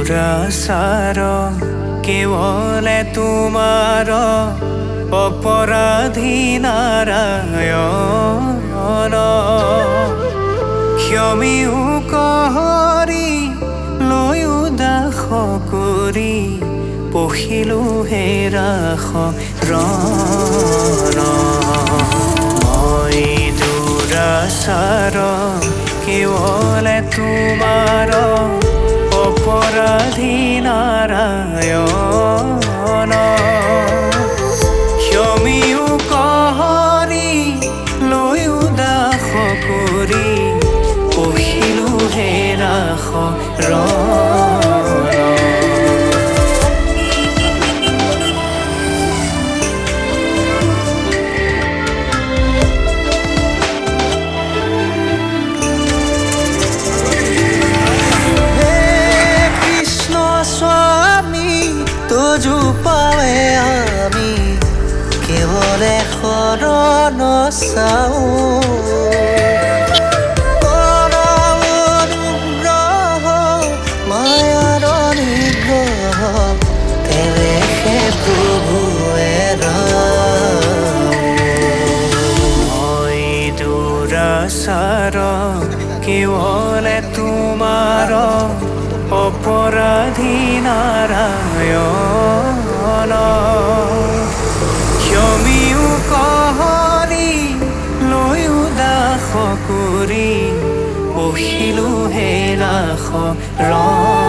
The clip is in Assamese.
দুৰাচাৰ কেৱলে তোমাৰ অপৰাধী নাৰায়ণ ক্ষমিও কহৰি লৈও দাস কৰি পঢ়িলো হে ৰাস ৰণ মই দুৰাচাৰ কেৱলে তোমাৰ অপৰাধী নাৰায়ণ ক্ষমিও কহৰি লৈও দাস কৰি পঢ়িলো হে ৰাস ৰণ তোজো পাৱে আমি কেৱলে শৰণ চাওঁ অনুগ্ৰহ মায়াৰ নিগ্ৰহ তেৱেহে প্ৰভুৱে মই দুৰাচাৰ কেৱলে তোমাৰ অপৰাধী নাৰায়ণ ক্ষমিও কহৰি লৈও দাস কৰি পঢ়িলো হে ৰাস ৰণ